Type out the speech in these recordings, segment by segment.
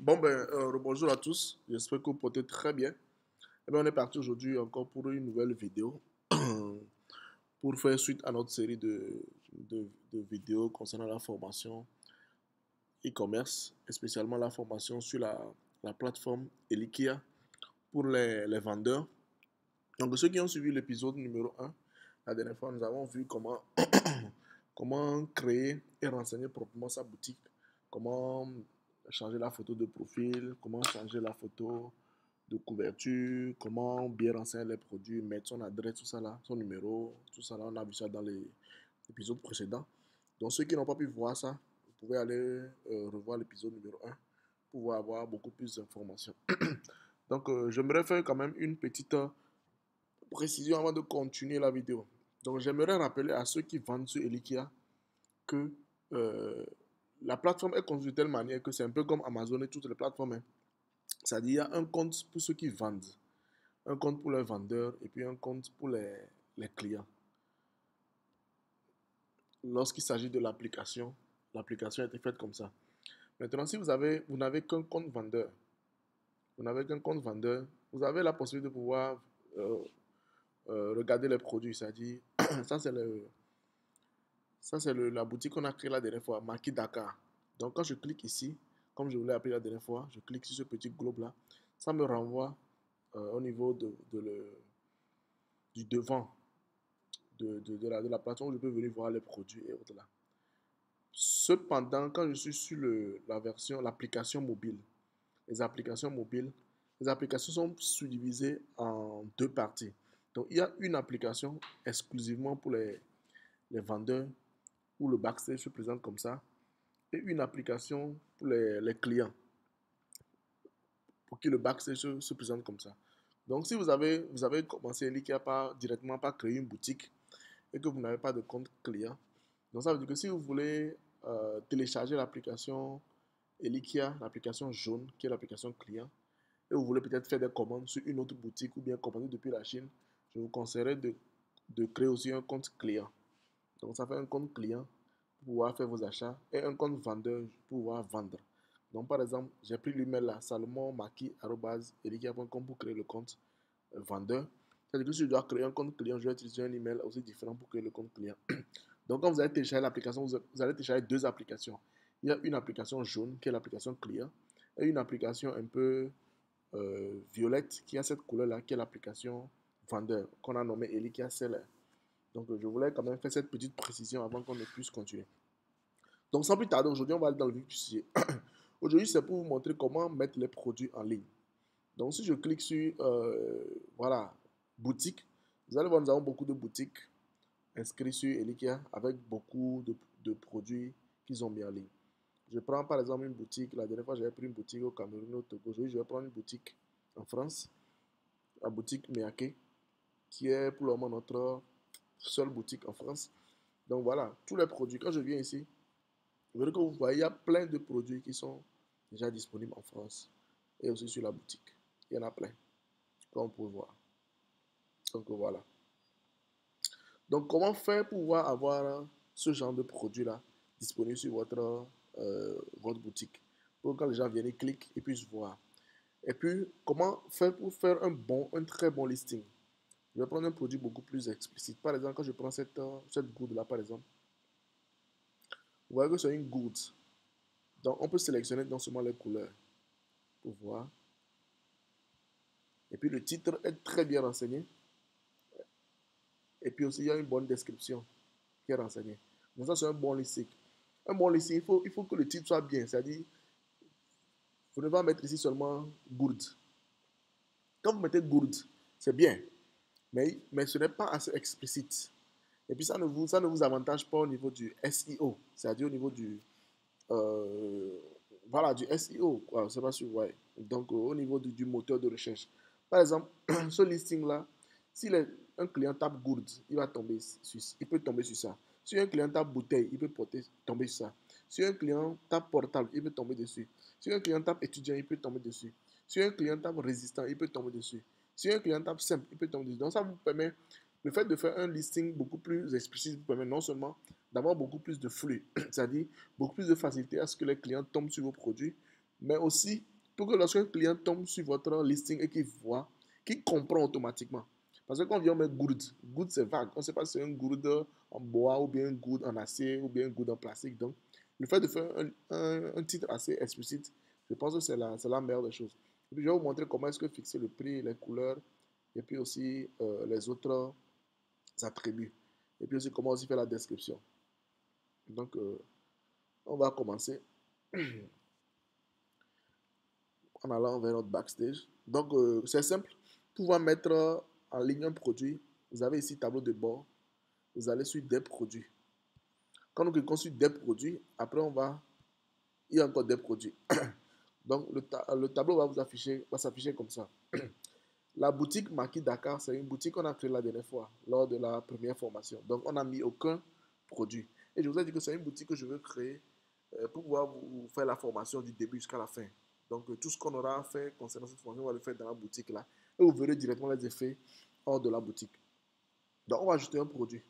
Bonjour à tous, j'espère que vous portez très bien. On est parti aujourd'hui encore pour une nouvelle vidéo pour faire suite à notre série de vidéos concernant la formation e-commerce et spécialement la formation sur la plateforme Elikia pour les vendeurs. Donc, ceux qui ont suivi l'épisode numéro 1, la dernière fois, nous avons vu comment créer et renseigner proprement sa boutique, comment changer la photo de profil, comment changer la photo de couverture, comment bien renseigner les produits, mettre son adresse, tout ça là, son numéro, tout ça là, on a vu ça dans les épisodes précédents. Donc ceux qui n'ont pas pu voir ça, vous pouvez aller revoir l'épisode numéro 1 pour avoir beaucoup plus d'informations. Donc j'aimerais faire quand même une petite précision avant de continuer la vidéo. Donc j'aimerais rappeler à ceux qui vendent sur Elikia que euh, la plateforme est conçue de telle manière que c'est un peu comme Amazon et toutes les plateformes, hein. C'est-à-dire, il y a un compte pour ceux qui vendent, un compte pour les vendeurs et puis un compte pour les clients. Lorsqu'il s'agit de l'application, l'application a été faite comme ça. Maintenant, si vous n'avez qu'un compte vendeur, vous n'avez qu'un compte vendeur, vous avez la possibilité de pouvoir euh, regarder les produits. C'est-à-dire, ça c'est la boutique qu'on a créée la dernière fois, Maki Dakar. Donc quand je clique ici, comme je vous l'ai appelé la dernière fois, je clique sur ce petit globe là, ça me renvoie au niveau du devant de la plateforme où je peux venir voir les produits et autres là. Cependant, quand je suis sur l'application mobile, les applications mobiles, les applications sont subdivisées en deux parties. Donc, il y a une application exclusivement pour les vendeurs où le backstage se présente comme ça et une application pour les clients pour que le backstage se présente comme ça. Donc, si vous avez commencé directement par créer une boutique et que vous n'avez pas de compte client, donc ça veut dire que si vous voulez télécharger l'application Elikia, l'application jaune, qui est l'application client, et vous voulez peut-être faire des commandes sur une autre boutique ou bien commander depuis la Chine, je vous conseillerais de créer aussi un compte client. Donc ça fait un compte client pour pouvoir faire vos achats et un compte vendeur pour pouvoir vendre. Donc par exemple, j'ai pris l'email là, salomonmaki@elikia.com pour créer le compte vendeur. C'est-à-dire que si je dois créer un compte client, je vais utiliser un email aussi différent pour créer le compte client. Donc, quand vous allez télécharger l'application, vous allez télécharger deux applications. Il y a une application jaune qui est l'application client et une application un peu violette qui a cette couleur-là qui est l'application vendeur qu'on a nommée Elikia Seller. Donc, je voulais quand même faire cette petite précision avant qu'on ne puisse continuer. Donc, sans plus tarder, aujourd'hui, on va aller dans le vif du sujet. Aujourd'hui, c'est pour vous montrer comment mettre les produits en ligne. Donc, si je clique sur, voilà, boutique, vous allez voir, nous avons beaucoup de boutiques inscrites sur Elikia avec beaucoup de produits qu'ils ont mis en ligne. Je prends par exemple une boutique. La dernière fois, j'avais pris une boutique au Cameroun, au Togo. Aujourd'hui, je vais prendre une boutique en France, la boutique Miyake, qui est pour le moment notre seule boutique en France. Donc voilà, tous les produits. Quand je viens ici, vous verrez que vous voyez, il y a plein de produits qui sont déjà disponibles en France et aussi sur la boutique. Il y en a plein, comme on peut voir. Donc voilà. Donc comment faire pour pouvoir avoir ce genre de produit-là disponible sur votre boutique pour que quand les gens viennent, ils cliquent et puissent voir. Et puis, comment faire pour faire un très bon listing? Je vais prendre un produit beaucoup plus explicite. Par exemple, quand je prends cette gourde-là, par exemple, vous voyez que c'est une gourde. Donc, on peut sélectionner non seulement les couleurs pour voir. Et puis, le titre est très bien renseigné. Et puis aussi, il y a une bonne description qui est renseignée. Donc, ça, c'est un bon listing. Un bon listing, il faut que le titre soit bien. C'est-à-dire, vous ne pouvez pas mettre ici seulement gourde. Quand vous mettez gourde, c'est bien. Mais ce n'est pas assez explicite. Et puis ça ne vous avantage pas au niveau du SEO, c'est-à-dire au niveau euh, voilà, du SEO, quoi, je sais pas si vous voyez. Donc au niveau du moteur de recherche. Par exemple, ce listing-là, si un client tape gourde, il peut tomber sur ça. Si un client tape bouteille, il peut tomber sur ça. Si un client tape portable, il peut tomber dessus. Si un client tape étudiant, il peut tomber dessus. Si un client tape résistant, il peut tomber dessus. Si un client tape simple, il peut tomber dessus. Donc ça vous permet, le fait de faire un listing beaucoup plus explicite vous permet non seulement d'avoir beaucoup plus de flux, c'est-à-dire beaucoup plus de facilité à ce que les clients tombent sur vos produits, Mais aussi, pour que lorsqu'un client tombe sur votre listing et qu'il voit, qu'il comprend automatiquement. Parce que quand on vient, on met good. Good, c'est vague. On ne sait pas si c'est un good en bois ou bien un good en acier ou bien un good en plastique. Donc, le fait de faire un titre assez explicite, je pense que c'est la meilleure des choses. Et puis, je vais vous montrer comment est-ce que fixer le prix, les couleurs, et puis aussi les autres attributs. Et puis aussi comment aussi faire la description. Donc, on va commencer en allant vers notre backstage. Donc, c'est simple. Pour pouvoir mettre en ligne un produit, vous avez ici tableau de bord. Vous allez sur des produits. Quand nous cliquons sur des produits, après on va, il y a encore des produits. Donc, le tableau va vous afficher, va s'afficher comme ça. La boutique Maki Dakar, c'est une boutique qu'on a créée la dernière fois, lors de la première formation. Donc, on n'a mis aucun produit. Et je vous ai dit que c'est une boutique que je veux créer pour pouvoir vous faire la formation du début jusqu'à la fin. Donc, tout ce qu'on aura fait concernant cette formation, on va le faire dans la boutique là. Et vous verrez directement les effets hors de la boutique. Donc, on va ajouter un produit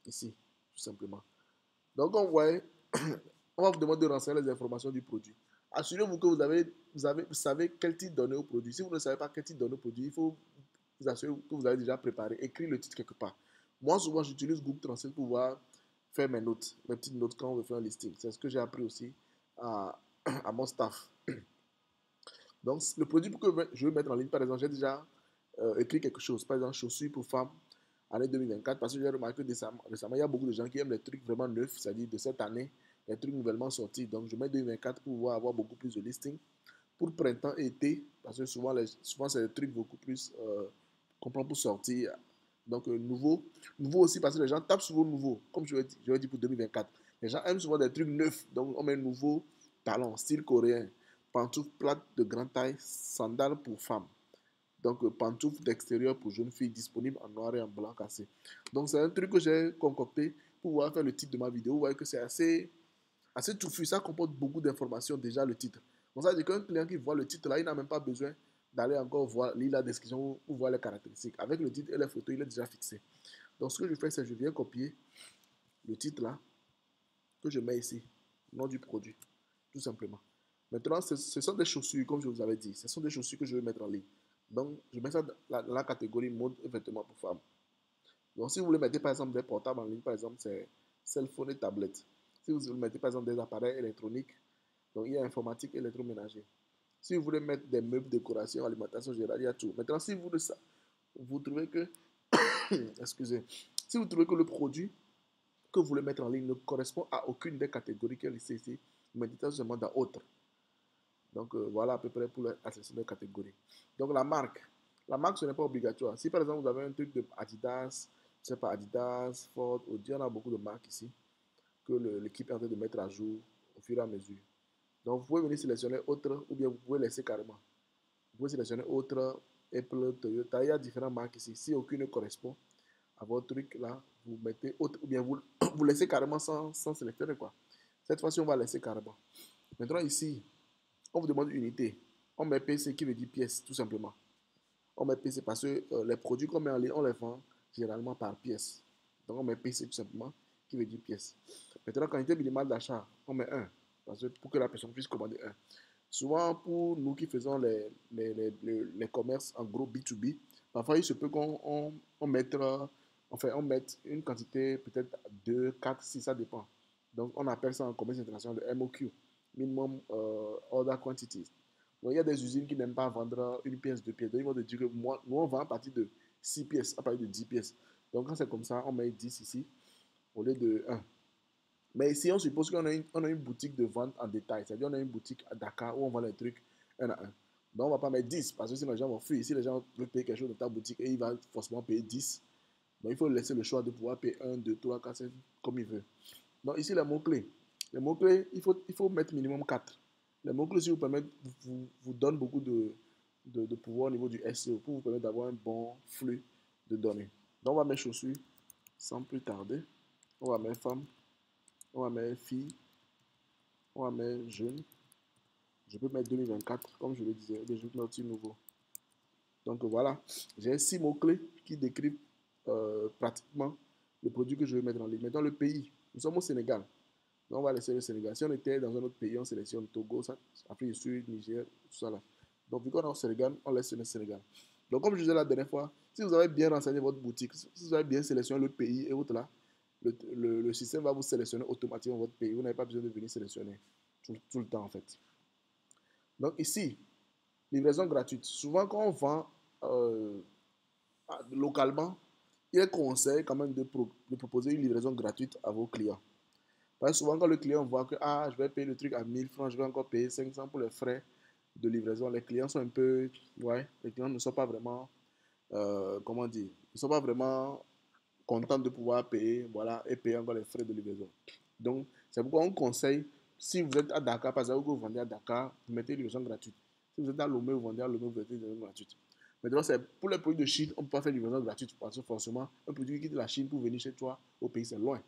ici, tout simplement. Donc, on va vous demander de renseigner les informations du produit. Assurez-vous que vous savez quel titre donner au produit. Si vous ne savez pas quel titre donner au produit, il faut vous assurer que vous avez déjà préparé, écrit le titre quelque part. Moi, souvent, j'utilise Google Translate pour pouvoir faire mes notes, mes petites notes quand on veut faire un listing. C'est ce que j'ai appris aussi à, à mon staff. Donc, le produit que je veux mettre en ligne, par exemple, j'ai déjà écrit quelque chose. Par exemple, chaussures pour femmes, année 2024, parce que j'ai remarqué récemment, il y a beaucoup de gens qui aiment les trucs vraiment neufs, c'est-à-dire de cette année, les trucs nouvellement sortis. Donc, je mets 2024 pour pouvoir avoir beaucoup plus de listings. Pour printemps et été, parce que souvent c'est des trucs beaucoup plus qu'on prend pour sortir. Donc, nouveau aussi, parce que les gens tapent souvent nouveau, comme je vais dire pour 2024. Les gens aiment souvent des trucs neufs, donc on met nouveau talon, style coréen, pantoufles plates de grande taille, sandales pour femmes. Donc, pantoufles d'extérieur pour jeunes filles disponibles en noir et en blanc cassé. Donc, c'est un truc que j'ai concocté pour pouvoir faire le titre de ma vidéo. Vous voyez que c'est assez touffu. Ça comporte beaucoup d'informations déjà, le titre. Donc, ça veut dire qu'un client qui voit le titre là, il n'a même pas besoin d'aller encore lire la description ou voir les caractéristiques. Avec le titre et les photos, il est déjà fixé. Donc, ce que je fais, c'est que je viens copier le titre là, que je mets ici, nom du produit, tout simplement. Maintenant, ce sont des chaussures, comme je vous avais dit. Ce sont des chaussures que je vais mettre en ligne. Donc, je mets ça dans la catégorie mode et vêtements pour femmes. Donc, si vous voulez mettre par exemple des portables en ligne, par exemple, c'est cell phone et tablette. Si vous mettez par exemple des appareils électroniques, donc il y a informatique et électroménager. Si vous voulez mettre des meubles, décoration, alimentation générale, il y a tout. Maintenant, si vous trouvez que, excusez, si vous trouvez que le produit que vous voulez mettre en ligne ne correspond à aucune des catégories qui est listée ici, vous mettez ça seulement dans autre. Donc voilà à peu près pour la section de catégories. Donc la marque ce n'est pas obligatoire. Si par exemple vous avez un truc de Adidas, je sais pas, Adidas, Ford, Audi, on a beaucoup de marques ici que l'équipe est en train de mettre à jour au fur et à mesure. Donc vous pouvez venir sélectionner autre ou bien vous pouvez laisser carrément. Vous pouvez sélectionner autre, Apple, Toyota, il y a différentes marques ici. Si aucune ne correspond à votre truc là, vous mettez autre ou bien vous laissez carrément sans sélectionner quoi. Cette fois-ci, on va laisser carrément. Maintenant ici, on vous demande unité. On met PC qui veut dire pièce, tout simplement. On met PC parce que les produits qu'on met en ligne, on les vend généralement par pièce. Donc on met PC tout simplement qui veut dire pièce. Maintenant, quantité minimale d'achat, on met 1 parce que pour que la personne puisse commander 1. Souvent, pour nous qui faisons les commerces en gros B2B, parfois il se peut qu'on mette, on mette une quantité peut-être 2, 4, 6, ça dépend. Donc on appelle ça en commerce international le MOQ, Minimum Order Quantity. Donc il y a des usines qui n'aiment pas vendre une pièce, deux pièces. Donc ils vont te dire que nous on vend à partir de 6 pièces, à partir de 10 pièces. Donc quand c'est comme ça, on met 10 ici au lieu de 1. Mais ici, on suppose qu'on a une boutique de vente en détail. C'est-à-dire qu'on a une boutique à Dakar où on vend les trucs un à un. Donc, on ne va pas mettre 10 parce que sinon les gens vont fuir. Si les gens veulent payer quelque chose dans ta boutique et ils vont forcément payer 10, donc il faut laisser le choix de pouvoir payer 1, 2, 3, 4, 5, comme il veut. Donc, ici, les mots-clés. Les mots-clés, il faut mettre minimum 4. Les mots-clés, si vous permettent, vous donnent beaucoup de pouvoir au niveau du SEO pour vous permettre d'avoir un bon flux de données. Donc, on va mettre chaussures sans plus tarder. On va mettre femme. On va mettre fille. On va mettre jeune. Je peux mettre 2024, comme je le disais. Je peux mettre nouveau. Donc voilà, j'ai 6 mots-clés qui décrivent pratiquement le produit que je vais mettre en ligne. Maintenant, le pays. Nous sommes au Sénégal. Donc, on va laisser le Sénégal. Si on était dans un autre pays, on sélectionne Togo, Afrique du Sud, Niger, tout ça là. Donc, vu qu'on est au Sénégal, on laisse le Sénégal. Donc, comme je disais la dernière fois, si vous avez bien renseigné votre boutique, si vous avez bien sélectionné le pays et autres là, le système va vous sélectionner automatiquement votre pays. Vous n'avez pas besoin de venir sélectionner tout le temps en fait. Donc, ici, livraison gratuite. Souvent, quand on vend euh, localement, il est conseillé quand même de proposer une livraison gratuite à vos clients. Parce que souvent, quand le client voit que ah, je vais payer le truc à 1000 francs, je vais encore payer 500 pour les frais de livraison, les clients sont un peu. Ouais, les clients ne sont pas vraiment. Comment dire? Ils ne sont pas vraiment contents de pouvoir payer, voilà, et payer encore les frais de livraison. Donc, c'est pourquoi on conseille, si vous êtes à Dakar, par exemple, que vous vendez à Dakar, vous mettez une livraison gratuite. Si vous êtes à Lomé, vous vendez à Lomé, vous mettez une livraison gratuite. Maintenant, c'est pour les produits de Chine, on ne peut pas faire une livraison gratuite parce que forcément, un produit qui quitte la Chine pour venir chez toi au pays, c'est loin.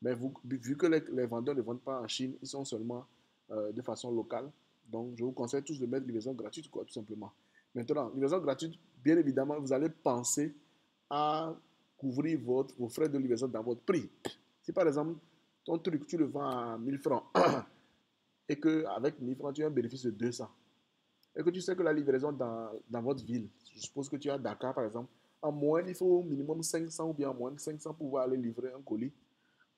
Mais vu que les vendeurs ne vendent pas en Chine, ils sont seulement de façon locale. Donc, je vous conseille tous de mettre livraison gratuite, quoi, tout simplement. Maintenant, livraison gratuite, bien évidemment, vous allez penser à couvrir vos frais de livraison dans votre prix. Si par exemple, ton truc, tu le vends à 1000 francs et qu'avec 1000 francs, tu as un bénéfice de 200 et que tu sais que la livraison dans votre ville, je suppose que tu es à Dakar par exemple, en moins, il faut au minimum 500 ou bien en moins de 500 pour pouvoir aller livrer un colis.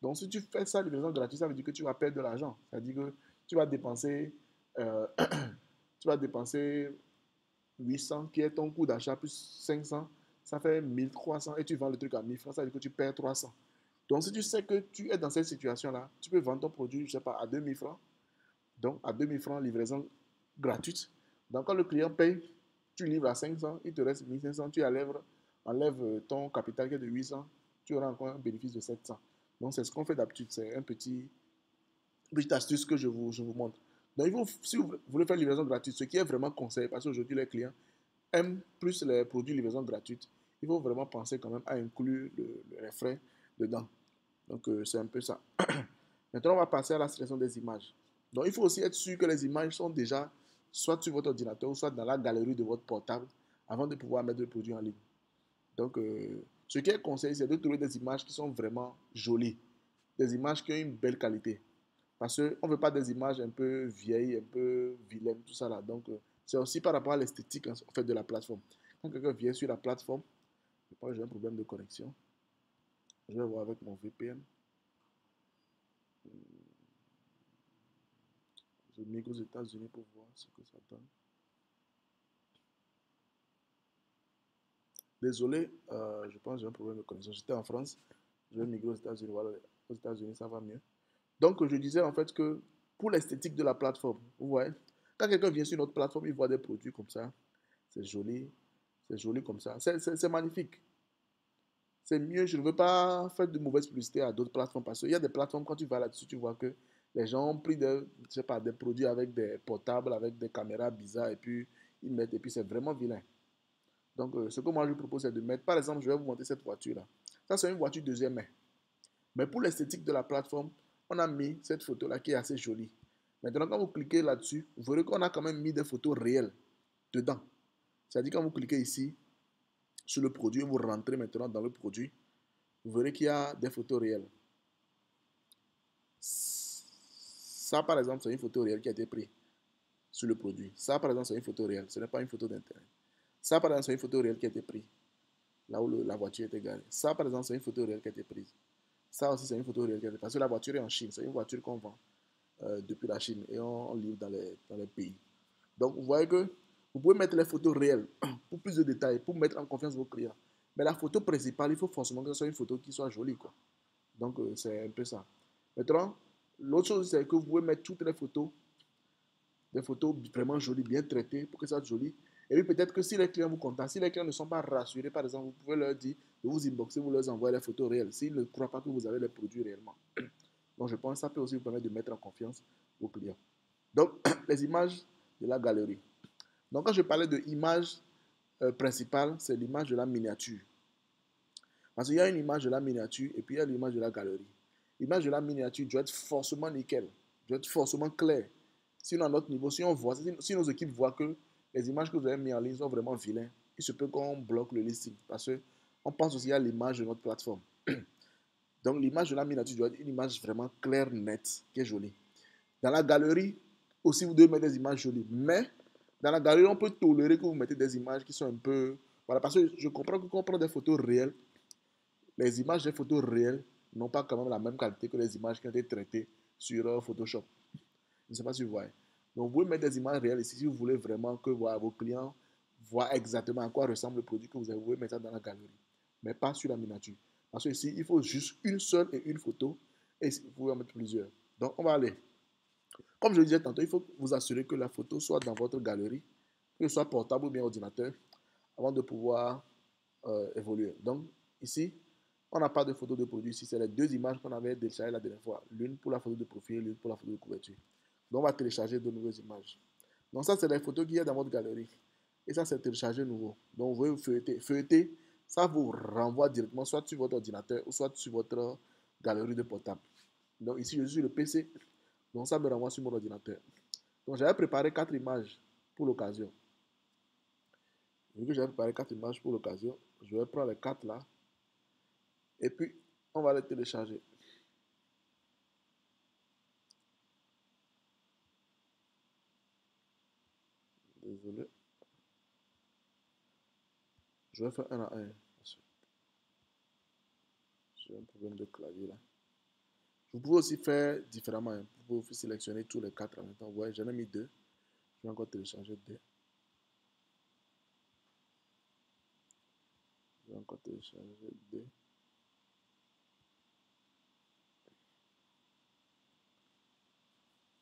Donc, si tu fais ça, livraison gratuite, ça veut dire que tu vas perdre de l'argent. Ça veut dire que tu vas dépenser, euh, tu vas dépenser 800, qui est ton coût d'achat, plus 500, ça fait 1300 et tu vends le truc à 1000 francs, ça veut dire que tu perds 300. Donc, si tu sais que tu es dans cette situation-là, tu peux vendre ton produit, je ne sais pas, à 2000 francs. Donc, à 2000 francs, livraison gratuite. Donc, quand le client paye, tu livres à 500, il te reste 1500, tu enlèves ton capital qui est de 800, tu auras encore un bénéfice de 700. Donc, c'est ce qu'on fait d'habitude. C'est une petite astuce que je vous montre. Donc, si vous voulez faire livraison gratuite, ce qui est vraiment conseillé, parce qu'aujourd'hui, les clients aiment plus les produits livraison gratuite, il faut vraiment penser quand même à inclure les frais dedans. Donc, c'est un peu ça. Maintenant, on va passer à la sélection des images. Donc, il faut aussi être sûr que les images sont déjà soit sur votre ordinateur ou soit dans la galerie de votre portable avant de pouvoir mettre le produit en ligne. Donc, ce qui est conseillé, c'est de trouver des images qui sont vraiment jolies, des images qui ont une belle qualité. Parce qu'on ne veut pas des images un peu vieilles, un peu vilaines, tout ça là. Donc, c'est aussi par rapport à l'esthétique en fait, de la plateforme. Quand quelqu'un vient sur la plateforme, je pense que j'ai un problème de connexion. Je vais voir avec mon VPN. Je migre aux États-Unis pour voir ce que ça donne. Désolé, je pense que j'ai un problème de connexion. J'étais en France, je vais migrer aux États-Unis. Voilà, aux États-Unis, ça va mieux. Donc, je disais en fait que pour l'esthétique de la plateforme, vous voyez, quand quelqu'un vient sur notre plateforme, il voit des produits comme ça. C'est joli comme ça. C'est magnifique. C'est mieux. Je ne veux pas faire de mauvaise publicité à d'autres plateformes parce qu'il y a des plateformes, quand tu vas là-dessus, tu vois que les gens ont pris je sais pas, des produits avec des portables, avec des caméras bizarres et puis ils mettent, et puis c'est vraiment vilain. Donc, ce que moi je propose, c'est de mettre, par exemple, je vais vous montrer cette voiture-là. Ça, c'est une voiture deuxième main. Mais pour l'esthétique de la plateforme, on a mis cette photo-là qui est assez jolie. Maintenant, quand vous cliquez là-dessus, vous verrez qu'on a quand même mis des photos réelles dedans. C'est-à-dire, quand vous cliquez ici sur le produit, vous rentrez maintenant dans le produit, vous verrez qu'il y a des photos réelles. Ça, par exemple, c'est une photo réelle qui a été prise sur le produit. Ça, par exemple, c'est une photo réelle. Ce n'est pas une photo d'Internet. Ça, par exemple, c'est une photo réelle qui a été prise là où la voiture était garée. Ça, par exemple, c'est une photo réelle qui a été prise. Ça aussi, c'est une photo réelle qui a été prise. Parce que la voiture est en Chine. C'est une voiture qu'on vend depuis la Chine et on livre dans les pays. Donc, vous voyez que vous pouvez mettre les photos réelles pour plus de détails, pour mettre en confiance vos clients. Mais la photo principale, il faut forcément que ce soit une photo qui soit jolie, quoi. Donc, c'est un peu ça. Maintenant, l'autre chose, c'est que vous pouvez mettre toutes les photos, des photos vraiment jolies, bien traitées, pour que ça soit joli. Et puis, peut-être que si les clients vous contactent, si les clients ne sont pas rassurés, par exemple, vous pouvez leur dire de vous inboxer, vous leur envoyez les photos réelles, s'ils ne croient pas que vous avez les produits réellement. Donc, je pense que ça peut aussi vous permettre de mettre en confiance vos clients. Donc, les images de la galerie. Donc, quand je parlais de l'image principale, c'est l'image de la miniature. Parce qu'il y a une image de la miniature et puis il y a l'image de la galerie. L'image de la miniature doit être forcément nickel, doit être forcément claire. Sinon, à notre niveau, si on voit, si nos équipes voient que les images que vous avez mises en ligne sont vraiment vilaines, il se peut qu'on bloque le listing parce qu'on pense aussi à l'image de notre plateforme. Donc, l'image de la miniature doit être une image vraiment claire, nette, qui est jolie. Dans la galerie, aussi, vous devez mettre des images jolies. Mais, dans la galerie, on peut tolérer que vous mettez des images qui sont un peu... Voilà, parce que je comprends que quand on prend des photos réelles, les images des photos réelles n'ont pas quand même la même qualité que les images qui ont été traitées sur Photoshop. Je ne sais pas si vous voyez. Donc, vous pouvez mettre des images réelles ici si vous voulez vraiment que voilà, vos clients voient exactement à quoi ressemble le produit que vous avez. Vous pouvez mettre ça dans la galerie, mais pas sur la miniature. Parce que ici, il faut juste une seule et une photo, et vous pouvez en mettre plusieurs. Donc, on va aller. Comme je le disais tantôt, il faut vous assurer que la photo soit dans votre galerie, que ce soit portable ou bien ordinateur, avant de pouvoir évoluer. Donc, ici, on n'a pas de photo de produit ici. C'est les deux images qu'on avait téléchargées la dernière fois. L'une pour la photo de profil, l'une pour la photo de couverture. Donc, on va télécharger de nouvelles images. Donc, ça, c'est les photos qu'il y a dans votre galerie. Et ça, c'est téléchargé nouveau. Donc, vous pouvez feuilleter. Feuilleter, ça vous renvoie directement soit sur votre ordinateur ou soit sur votre galerie de portable. Donc, ici, je suis sur le PC. Donc, ça me renvoie sur mon ordinateur. Donc, j'avais préparé 4 images pour l'occasion. Vu que j'avais préparé 4 images pour l'occasion, je vais prendre les 4 là. Et puis, on va les télécharger. Désolé. Je vais faire un à un. J'ai un problème de clavier là. Vous pouvez aussi faire différemment. Hein. Vous pouvez sélectionner tous les 4 en même temps. Ouais, j'en ai mis 2. Je vais encore télécharger 2. Je vais encore télécharger 2.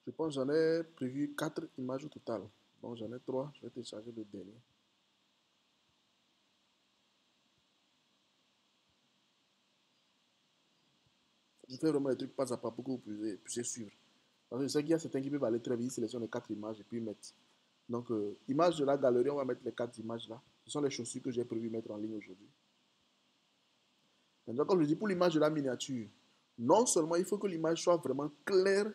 Je pense que j'en ai prévu 4 images au total. Donc j'en ai 3. Je vais télécharger le dernier. Je fais vraiment les trucs pas à pas pour que vous puissiez suivre. Parce que je sais qu'il y a certains qui peuvent aller très vite, sélectionner les 4 images et puis mettre. Donc, images de la galerie, on va mettre les 4 images là. Ce sont les chaussures que j'ai prévu mettre en ligne aujourd'hui. Maintenant, comme je dis, pour l'image de la miniature, non seulement il faut que l'image soit vraiment claire,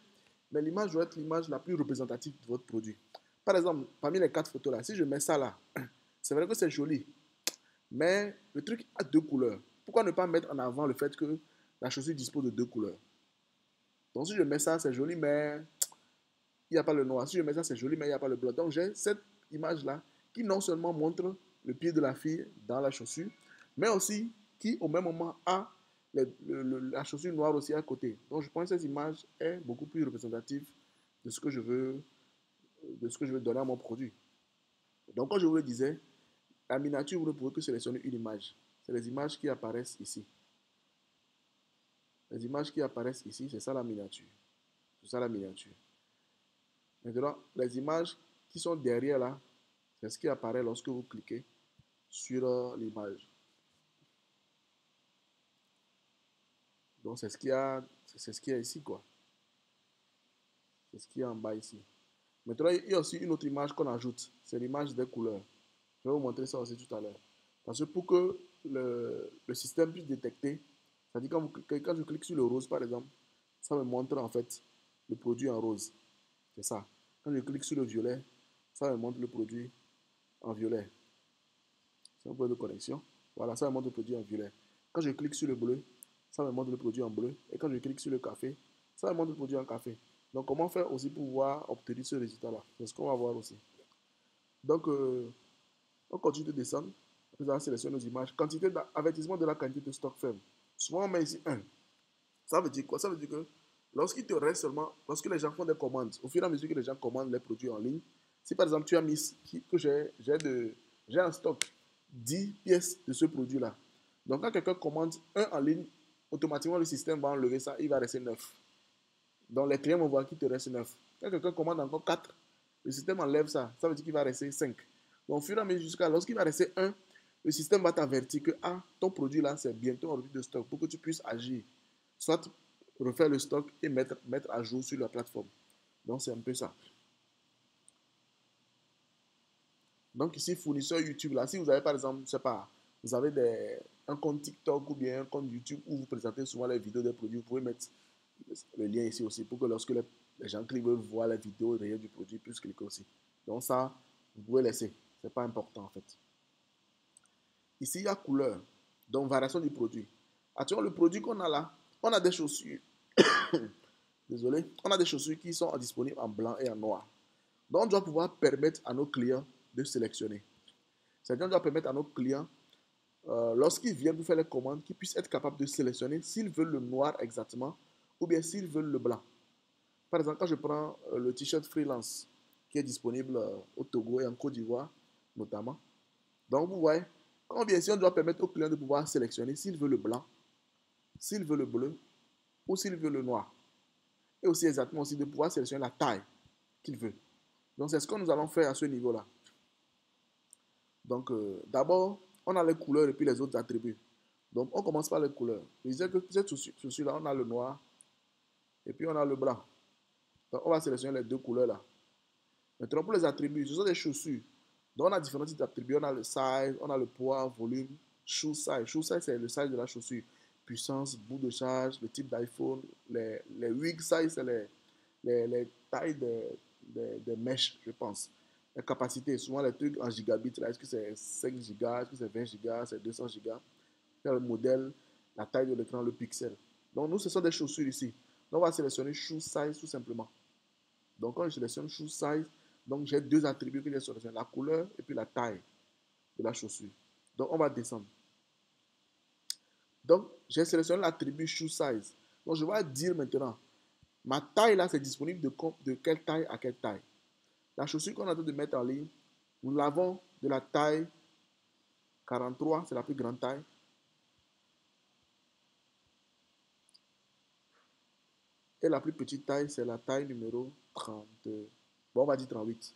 mais l'image doit être l'image la plus représentative de votre produit. Par exemple, parmi les 4 photos là, si je mets ça là, c'est vrai que c'est joli, mais le truc a 2 couleurs. Pourquoi ne pas mettre en avant le fait que la chaussure dispose de 2 couleurs? Donc, si je mets ça, c'est joli, mais il n'y a pas le noir. Si je mets ça, c'est joli, mais il n'y a pas le blanc. Donc, j'ai cette image-là qui non seulement montre le pied de la fille dans la chaussure, mais aussi qui, au même moment, a la chaussure noire aussi à côté. Donc, je pense que cette image est beaucoup plus représentative de ce que je veux, de ce que je veux donner à mon produit. Donc, comme je vous le disais, la miniature, vous ne pouvez que sélectionner une image. C'est les images qui apparaissent ici. Les images qui apparaissent ici, c'est ça la miniature. C'est ça la miniature. Maintenant, les images qui sont derrière là, c'est ce qui apparaît lorsque vous cliquez sur l'image. Donc, c'est ce qu'il y a, c'est ce qu'il y a ici, quoi. C'est ce qu'il y a en bas ici. Maintenant, il y a aussi une autre image qu'on ajoute. C'est l'image des couleurs. Je vais vous montrer ça aussi tout à l'heure. Parce que pour que le système puisse détecter, c'est-à-dire quand je clique sur le rose, par exemple, ça me montre en fait le produit en rose. C'est ça. Quand je clique sur le violet, ça me montre le produit en violet. C'est un point de connexion. Voilà, ça me montre le produit en violet. Quand je clique sur le bleu, ça me montre le produit en bleu. Et quand je clique sur le café, ça me montre le produit en café. Donc, comment faire aussi pour pouvoir obtenir ce résultat-là? C'est ce qu'on va voir aussi. Donc, on continue de descendre. Nous allons sélectionner nos images. Quantité d'avertissement de la quantité de stock faible. Souvent, on met ici 1. Ça veut dire quoi? Ça veut dire que lorsqu'il te reste seulement, lorsque les gens font des commandes, au fur et à mesure que les gens commandent les produits en ligne, si par exemple tu as mis que j'ai en stock 10 pièces de ce produit-là. Donc quand quelqu'un commande un en ligne, automatiquement le système va enlever ça, il va rester 9. Donc les clients vont voir qu'il te reste 9. Quand quelqu'un commande encore 4, le système enlève ça. Ça veut dire qu'il va rester 5. Donc au fur et à mesure jusqu'à lorsqu'il va rester 1, le système va t'avertir que ah, ton produit là c'est bientôt en rupture de stock pour que tu puisses agir. Soit refaire le stock et mettre à jour sur la plateforme. Donc c'est un peu ça. Donc ici, fournisseur YouTube, là, si vous avez par exemple, je sais pas, vous avez un compte TikTok ou bien un compte YouTube où vous présentez souvent les vidéos des produits, vous pouvez mettre le lien ici aussi pour que lorsque les gens qui veulent voir la vidéo réelle du produit puissent cliquer aussi. Donc ça, vous pouvez laisser. C'est pas important en fait. Ici, il y a couleur. Donc variation du produit. Actuellement, le produit qu'on a là, On a des chaussures, désolé, on a des chaussures qui sont disponibles en blanc et en noir. Donc, on doit pouvoir permettre à nos clients de sélectionner. C'est-à-dire, on doit permettre à nos clients, lorsqu'ils viennent pour faire les commandes, qu'ils puissent être capables de sélectionner s'ils veulent le noir exactement ou bien s'ils veulent le blanc. Par exemple, quand je prends le t-shirt freelance qui est disponible au Togo et en Côte d'Ivoire notamment. Donc, vous voyez, quand bien sûr, on doit permettre aux clients de pouvoir sélectionner s'il veut le blanc, s'il veut le bleu ou s'il veut le noir. Et aussi exactement aussi de pouvoir sélectionner la taille qu'il veut. Donc, c'est ce que nous allons faire à ce niveau-là. Donc, d'abord, on a les couleurs et puis les autres attributs. Donc, on commence par les couleurs. Je disais que cette chaussure-là, on a le noir et puis on a le blanc. Donc, on va sélectionner les deux couleurs-là. Maintenant, pour les attributs, ce sont des chaussures. Donc, on a différents types d'attributs. On a le size, on a le poids, volume, shoe size. Shoe size, c'est le size de la chaussure. Puissance, bout de charge, le type d'iPhone. Les wig size, c'est les tailles des mèches, je pense. La capacité, souvent les trucs en gigabits, est-ce que c'est 5 gigas, est-ce que c'est 20 gigas, c'est 200 gigas. C'est le modèle, la taille de l'écran, le pixel. Donc, nous, ce sont des chaussures ici. Donc, on va sélectionner shoe size tout simplement. Donc, quand je sélectionne shoe size, donc j'ai deux attributs que j'ai sélectionnés, la couleur et puis la taille de la chaussure. Donc, on va descendre. Donc, j'ai sélectionné l'attribut shoe size. Donc, je vais dire maintenant, ma taille là, c'est disponible de quelle taille à quelle taille. La chaussure qu'on est en train de mettre en ligne, nous l'avons de la taille 43, c'est la plus grande taille. Et la plus petite taille, c'est la taille numéro 30. Bon, on va dire 38.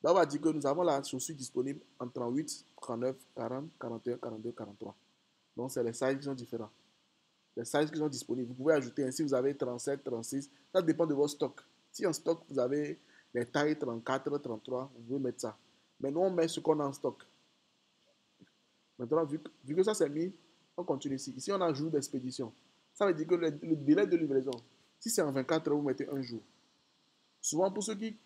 Donc, on va dire que nous avons la chaussure disponible en 38, 39, 40, 41, 42, 43. Donc, c'est les sizes qui sont différents. Les sizes qui sont disponibles. Vous pouvez ajouter ainsi, vous avez 37, 36. Ça dépend de votre stock. Si en stock, vous avez les tailles 34, 33, vous pouvez mettre ça. Mais nous, on met ce qu'on a en stock. Maintenant, vu que ça c'est mis, on continue ici. Ici, on ajoute d'expédition. Ça veut dire que le délai de livraison, si c'est en 24 heures, vous mettez un jour. Souvent, pour ceux qui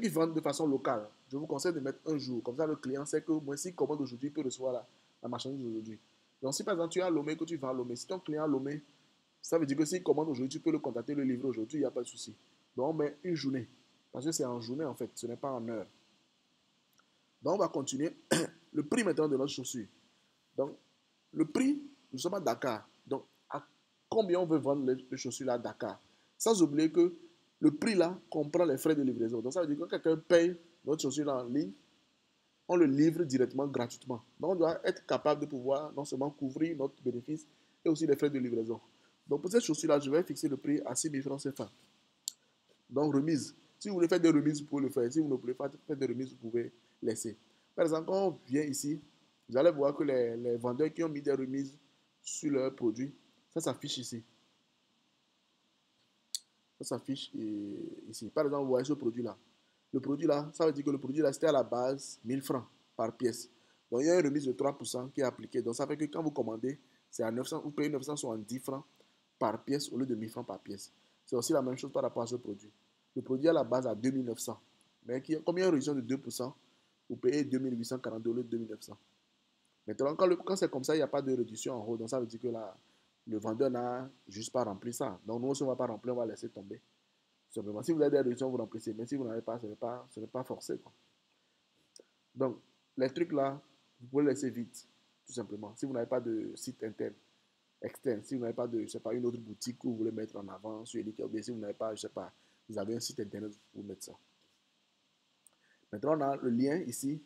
vendent de façon locale, je vous conseille de mettre un jour. Comme ça, le client sait que moi, s'il commande aujourd'hui, il peut recevoir la marchandise aujourd'hui. Donc, si par exemple, tu as Lomé, que tu vends à Lomé, si ton client a Lomé, ça veut dire que s'il commande aujourd'hui, tu peux le contacter, le livrer aujourd'hui, il n'y a pas de souci. Donc, on met une journée. Parce que c'est en journée, en fait, ce n'est pas en heure. Donc, on va continuer. Le prix maintenant de notre chaussure. Donc, le prix, nous sommes à Dakar. Donc, à combien on veut vendre les chaussures là à Dakar? Sans oublier que le prix là comprend les frais de livraison. Donc, ça veut dire que quand quelqu'un paye notre chaussure là en ligne, on le livre directement gratuitement. Donc, on doit être capable de pouvoir non seulement couvrir notre bénéfice et aussi les frais de livraison. Donc, pour cette chaussure là, je vais fixer le prix à 6 000 francs CFA. Donc, remise. Si vous voulez faire des remises, vous pouvez le faire. Si vous ne voulez pas faire des remises, vous pouvez laisser. Par exemple, quand on vient ici, vous allez voir que les vendeurs qui ont mis des remises sur leurs produits, ça s'affiche ici. Ça s'affiche ici. Par exemple, vous voyez ce produit-là. Le produit-là, ça veut dire que le produit-là, c'était à la base 1000 francs par pièce. Donc, il y a une remise de 3% qui est appliquée. Donc, ça fait que quand vous commandez, c'est à 900, vous payez 970 francs par pièce au lieu de 1000 francs par pièce. C'est aussi la même chose par rapport à ce produit. Le produit à la base à 2900. Mais comme il y a une réduction de 2%, vous payez 2842 au lieu de 2900. Maintenant, quand c'est comme ça, il n'y a pas de réduction en haut. Donc, ça veut dire que le vendeur n'a juste pas rempli ça. Donc, nous, si on ne va pas remplir, on va laisser tomber. Simplement. Si vous avez des réductions, vous remplissez. Mais si vous n'avez pas, ce n'est pas forcé, quoi. Donc, les trucs là, vous pouvez laisser vite, tout simplement. Si vous n'avez pas de site interne, externe, si vous n'avez pas de, je sais pas, une autre boutique que vous voulez mettre en avant sur Elika, ou bien si vous n'avez pas, je sais pas, vous avez un site internet, vous pouvez mettre ça. Maintenant, on a le lien ici,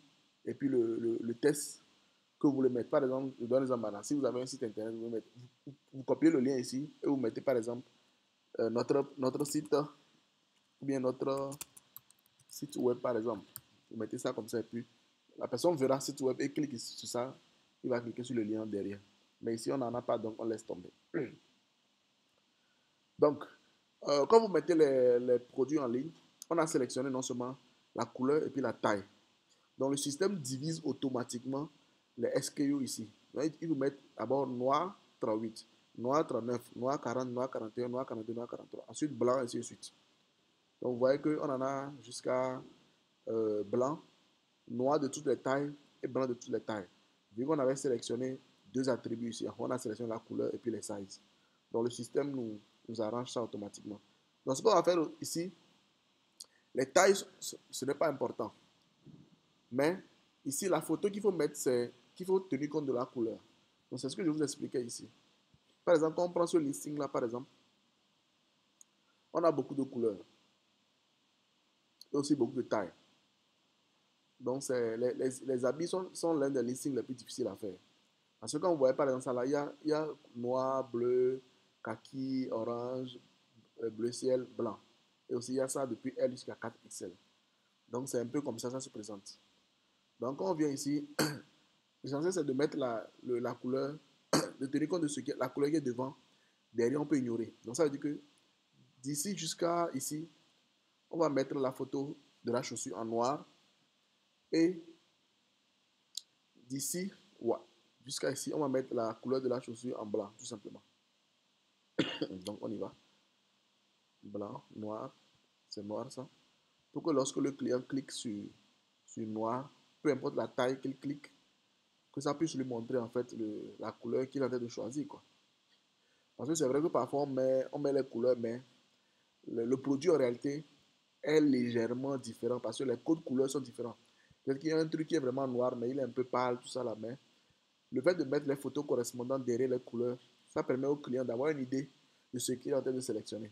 et puis le test que vous voulez mettre. Par exemple, je donne les embarras. Si vous avez un site internet, vous copiez le lien ici, et vous mettez par exemple notre site, ou bien notre site web, par exemple. Vous mettez ça comme ça, et puis la personne verra le site web et clique sur ça, il va cliquer sur le lien derrière. Mais ici, on n'en a pas, donc on laisse tomber. Donc, quand vous mettez les produits en ligne, on a sélectionné non seulement la couleur et puis la taille. Donc, le système divise automatiquement les SKU ici. Donc, il vous met d'abord noir 38, noir 39, noir 40, noir 41, noir 42, noir 43. Ensuite, blanc, et ainsi de suite. Donc, vous voyez qu'on en a jusqu'à blanc, noir de toutes les tailles et blanc de toutes les tailles. Vu qu'on avait sélectionné deux attributs ici. On a sélectionné la couleur et puis les sizes. Donc, le système nous arrange ça automatiquement. Donc, ce qu'on va faire ici, les tailles, ce n'est pas important. Mais ici, la photo qu'il faut mettre, c'est qu'il faut tenir compte de la couleur. Donc, c'est ce que je vous expliquais ici. Par exemple, quand on prend ce listing-là, par exemple, on a beaucoup de couleurs et aussi beaucoup de tailles. Donc, les habits sont l'un des listings les plus difficiles à faire. Parce que quand vous voyez par exemple ça là, il y a noir, bleu, kaki, orange, bleu ciel, blanc. Et aussi il y a ça depuis L jusqu'à 4XL. Donc c'est un peu comme ça se présente. Donc quand on vient ici, l'essentiel c'est de mettre la couleur, de tenir compte de ce qui est la couleur qui est devant. Derrière on peut ignorer. Donc ça veut dire que d'ici jusqu'à ici, on va mettre la photo de la chaussure en noir. Et d'ici, ouais, jusqu'à ici, on va mettre la couleur de la chaussure en blanc, tout simplement. Donc, on y va. Blanc, noir, c'est noir ça. Pour que lorsque le client clique sur noir, peu importe la taille qu'il clique, que ça puisse lui montrer en fait la couleur qu'il a en train de choisir, quoi. Parce que c'est vrai que parfois on met les couleurs, mais le produit en réalité est légèrement différent parce que les codes couleurs sont différents. Peut-être qu'il y a un truc qui est vraiment noir, mais il est un peu pâle, tout ça là, mais le fait de mettre les photos correspondantes derrière les couleurs, ça permet au client d'avoir une idée de ce qu'il est en train de sélectionner.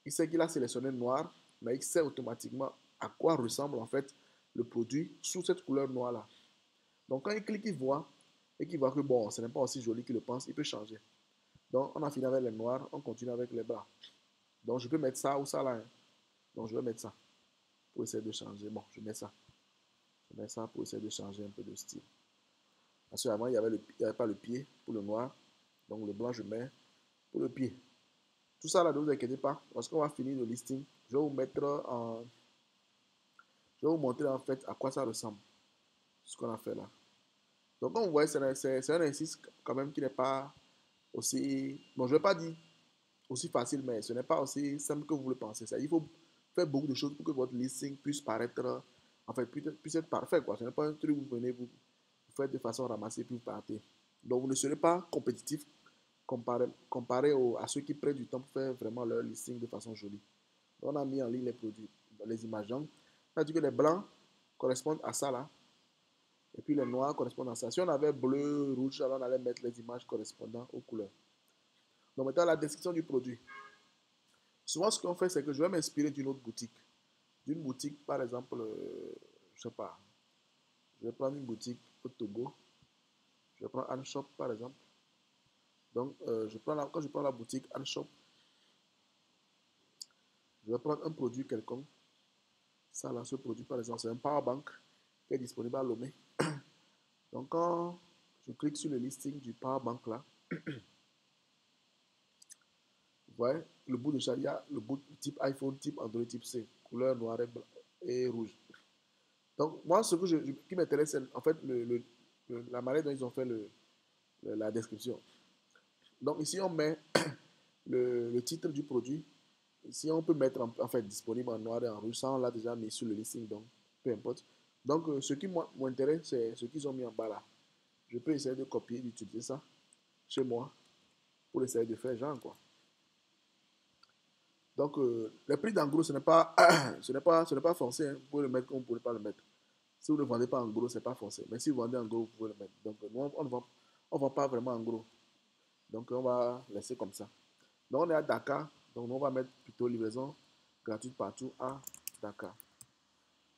Il sait qu'il a sélectionné noir, mais il sait automatiquement à quoi ressemble en fait le produit sous cette couleur noire-là. Donc quand il clique, il voit et qu'il voit que bon, ce n'est pas aussi joli qu'il le pense, il peut changer. Donc on a fini avec les noirs, on continue avec les blancs. Donc je peux mettre ça ou ça là. Hein. Donc je vais mettre ça pour essayer de changer. Bon, je mets ça. Je mets ça pour essayer de changer un peu de style. Parce qu'avant, il n'y avait pas le pied pour le noir. Donc le blanc, je mets pour le pied. Tout ça là, ne vous inquiétez pas. Lorsqu'on va finir le listing, je vais vous mettre en... Je vais vous montrer en fait à quoi ça ressemble. Ce qu'on a fait là. Donc comme vous voyez, c'est un exercice quand même qui n'est pas aussi... Bon, je ne vais pas dire aussi facile, mais ce n'est pas aussi simple que vous le pensez. Il faut faire beaucoup de choses pour que votre listing puisse paraître... En fait, puisse être parfait, quoi. Ce n'est pas un truc où vous venez, vous faites de façon ramassée, puis vous partez. Donc, vous ne serez pas compétitif comparé à ceux qui prennent du temps pour faire vraiment leur listing de façon jolie. Donc, on a mis en ligne les produits, les images. Donc, ça veut dire que les blancs correspondent à ça là. Et puis les noirs correspondent à ça. Si on avait bleu, rouge, alors on allait mettre les images correspondant aux couleurs. Donc maintenant, la description du produit. Souvent, ce qu'on fait, c'est que je vais m'inspirer d'une autre boutique. D'une boutique, par exemple, je ne sais pas, je vais prendre une boutique au Togo. Je vais prendre Anshop, par exemple. Donc, quand je prends la boutique Anshop, je vais prendre un produit quelconque. Ça, là, ce produit, par exemple, c'est un power bank qui est disponible à Lomé. Donc, quand je clique sur le listing du power bank là, vous voyez, le bout de chat, il y a le bout type iPhone, type Android, type C, couleur noire et rouge. Donc, moi, ce qui m'intéresse, c'est en fait la manière dont ils ont fait la description. Donc, ici, on met le titre du produit. Ici, on peut mettre en fait disponible en noir et en rouge. Ça, on l'a déjà mis sur le listing, donc peu importe. Donc, ce qui m'intéresse, c'est ce qu'ils ont mis en bas là. Je peux essayer de copier, d'utiliser ça chez moi pour essayer de faire genre quoi. Donc, le prix d'en gros, ce n'est pas, ce n'est pas forcé. Hein. Vous pouvez le mettre comme vous ne pouvez pas le mettre. Si vous ne vendez pas en gros, ce n'est pas forcé. Mais si vous vendez en gros, vous pouvez le mettre. Donc, nous, on ne vend pas vraiment en gros. Donc, on va laisser comme ça. Donc, on est à Dakar. Donc, nous, on va mettre plutôt livraison gratuite partout à Dakar.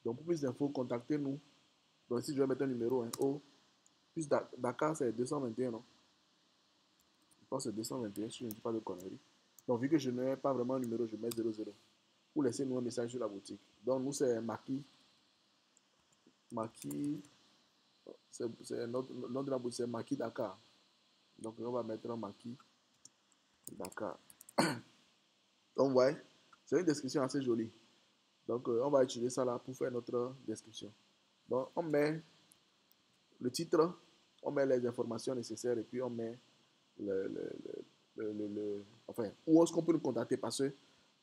Donc, pour plus d'infos, contactez-nous. Donc, ici, je vais mettre un numéro. Hein, plus Dakar, c'est 221, non? Je pense que c'est 221, si je ne dis pas de conneries. Donc, vu que je n'ai pas vraiment un numéro, je mets 00. Ou laissez-nous un message sur la boutique. Donc, nous, c'est Maki. Maki, c'est notre nom de la boutique, c'est Maki Dakar. Donc, on va mettre Maki Dakar. Donc, ouais, c'est une description assez jolie. Donc, on va utiliser ça là pour faire notre description. Donc, on met le titre, on met les informations nécessaires et puis on met enfin, où est-ce qu'on peut nous contacter parce que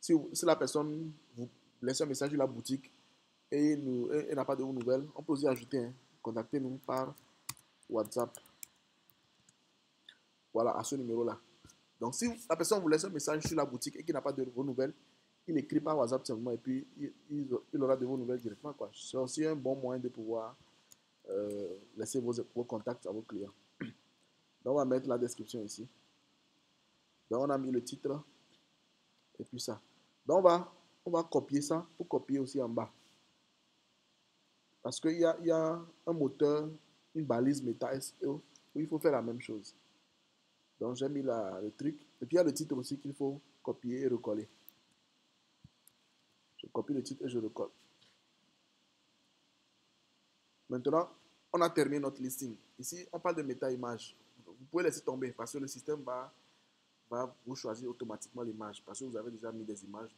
si la personne vous laisse un message sur la boutique et elle n'a pas de nouvelles, on peut aussi ajouter, hein, contactez-nous par WhatsApp. Voilà, à ce numéro-là. Donc, si la personne vous laisse un message sur la boutique et qu'il n'a pas de vos nouvelles, il écrit par WhatsApp seulement et puis il aura de vos nouvelles directement, quoi. C'est aussi un bon moyen de pouvoir laisser vos contacts à vos clients. Donc, on va mettre la description ici. Donc, on a mis le titre et puis ça. Donc, on va copier ça pour copier aussi en bas. Parce qu'il y a un moteur, une balise Meta SEO où il faut faire la même chose. Donc, j'ai mis le truc. Et puis, il y a le titre aussi qu'il faut copier et recoller. Je copie le titre et je recolle. Maintenant, on a terminé notre listing. Ici, on parle de méta-image. Vous pouvez laisser tomber parce que le système va vous choisir automatiquement l'image parce que vous avez déjà mis des images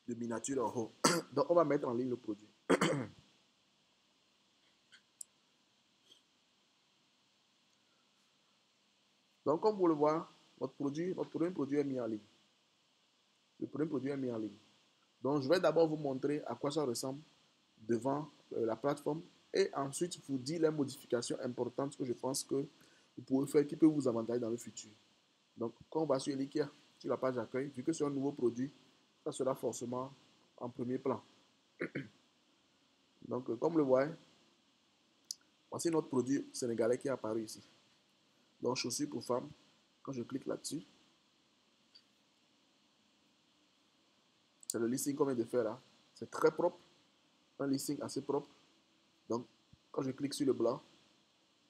de miniature en haut. Donc, on va mettre en ligne le produit. Donc, comme vous le voyez, notre premier produit est mis en ligne. Le premier produit est mis en ligne. Donc, je vais d'abord vous montrer à quoi ça ressemble devant la plateforme et ensuite vous dire les modifications importantes que je pense que vous pouvez faire qui peut vous avantager dans le futur. Donc, quand on va sur Elikia, sur la page d'accueil, vu que c'est un nouveau produit, ça sera forcément en premier plan. Donc, comme vous le voyez, voici notre produit sénégalais qui est apparu ici. Donc, chaussures pour femmes, quand je clique là-dessus, c'est le listing qu'on vient de faire là. C'est très propre, un listing assez propre. Donc, quand je clique sur le blanc,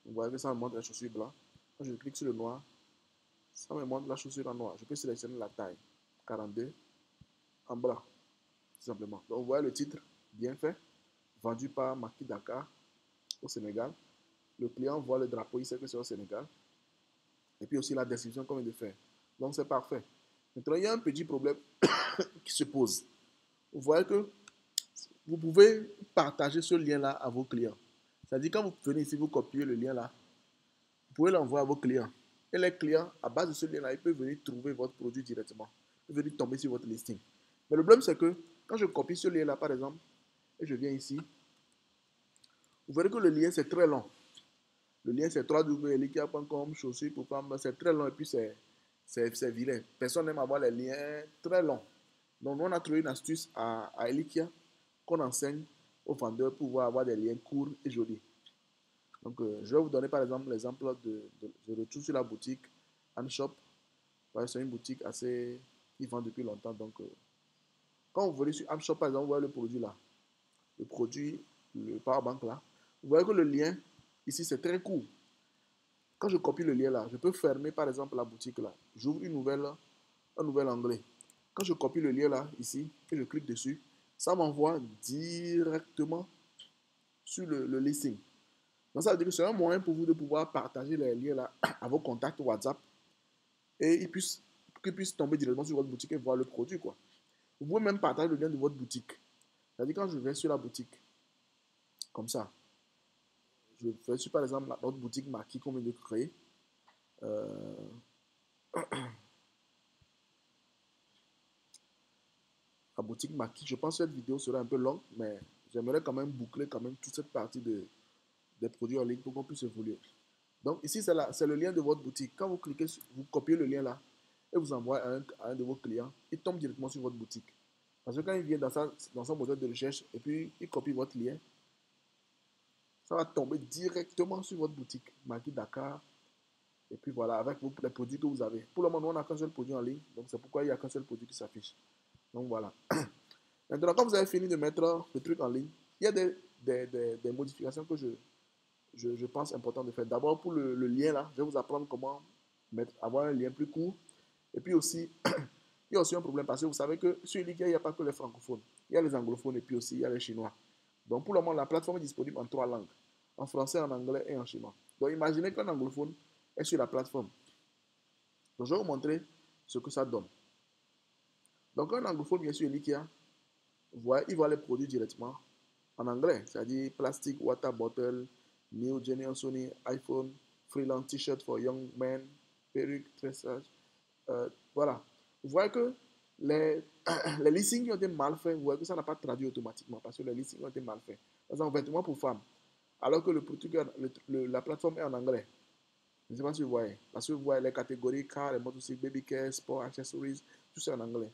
vous voyez que ça me montre la chaussure blanc. Quand je clique sur le noir, ça me montre la chaussure en noir. Je peux sélectionner la taille, 42, en blanc, tout simplement. Donc, vous voyez le titre, bien fait, vendu par Maki Dakar au Sénégal. Le client voit le drapeau, il sait que c'est au Sénégal. Et puis aussi la description qu'on vient de faire. Donc, c'est parfait. Maintenant, il y a un petit problème qui se pose. Vous voyez que vous pouvez partager ce lien-là à vos clients. C'est-à-dire, quand vous venez ici, vous copiez le lien-là, vous pouvez l'envoyer à vos clients. Et les clients, à base de ce lien-là, ils peuvent venir trouver votre produit directement. Ils peuvent venir tomber sur votre listing. Mais le problème, c'est que quand je copie ce lien-là, par exemple, et je viens ici, vous verrez que le lien, c'est très long. Le lien, c'est www.elikia.com, chaussures pour femmes. C'est très long et puis c'est vilain. Personne n'aime avoir les liens très longs. Donc, nous, on a trouvé une astuce à Elikia qu'on enseigne aux vendeurs pour pouvoir avoir des liens courts et jolis. Donc, je vais vous donner par exemple l'exemple je retourne sur la boutique Anshop. C'est une boutique assez qui vend depuis longtemps. Donc, quand vous venez sur Anshop, par exemple, vous voyez le produit là. Le produit, le powerbank là. Vous voyez que le lien, ici, c'est très court. Quand je copie le lien là, je peux fermer par exemple la boutique là. J'ouvre un nouvel onglet. Quand je copie le lien là, ici, et je clique dessus, ça m'envoie directement sur le listing. Donc ça veut dire que c'est un moyen pour vous de pouvoir partager les liens là à vos contacts WhatsApp et qu'ils puissent tomber directement sur votre boutique et voir le produit, quoi. Vous pouvez même partager le lien de votre boutique. C'est-à-dire quand je vais sur la boutique, comme ça, je fais sur par exemple notre boutique Maki qu'on vient de créer. La boutique Maki, je pense que cette vidéo sera un peu longue, mais j'aimerais quand même boucler quand même toute cette partie des produits en ligne pour qu'on puisse évoluer. Donc ici, c'est le lien de votre boutique. Quand vous cliquez, vous copiez le lien là et vous envoyez à un de vos clients, il tombe directement sur votre boutique. Parce que quand il vient dans son moteur de recherche et puis il copie votre lien, ça va tomber directement sur votre boutique, Maki Dakar. Et puis voilà, avec les produits que vous avez. Pour le moment, on n'a qu'un seul produit en ligne, donc c'est pourquoi il n'y a qu'un seul produit qui s'affiche. Donc voilà. Maintenant, quand vous avez fini de mettre le truc en ligne, il y a des modifications que je pense important de faire. D'abord, pour le lien là, je vais vous apprendre comment avoir un lien plus court. Et puis aussi, il y a aussi un problème parce que vous savez que sur Elikia, il n'y a pas que les francophones. Il y a les anglophones et puis aussi il y a les chinois. Donc pour le moment, la plateforme est disponible en 3 langues. En français, en anglais et en chinois. Donc imaginez qu'un anglophone est sur la plateforme. Donc je vais vous montrer ce que ça donne. Donc un anglophone vient sur Elikia, il voit les produits directement en anglais, c'est-à-dire plastic water bottle, new Genial Sony iPhone, freelance t-shirt for young men, perruque, tressage. Voilà. Vous voyez que les, les listings qui ont été mal faits, vous voyez que ça n'a pas traduit automatiquement parce que les listings ont été mal faits. Par exemple, vêtements pour femmes, alors que la plateforme est en anglais. Je ne sais pas si vous voyez. Parce que vous voyez les catégories car, les motocycles, baby care, sport, accessories, tout ça en anglais.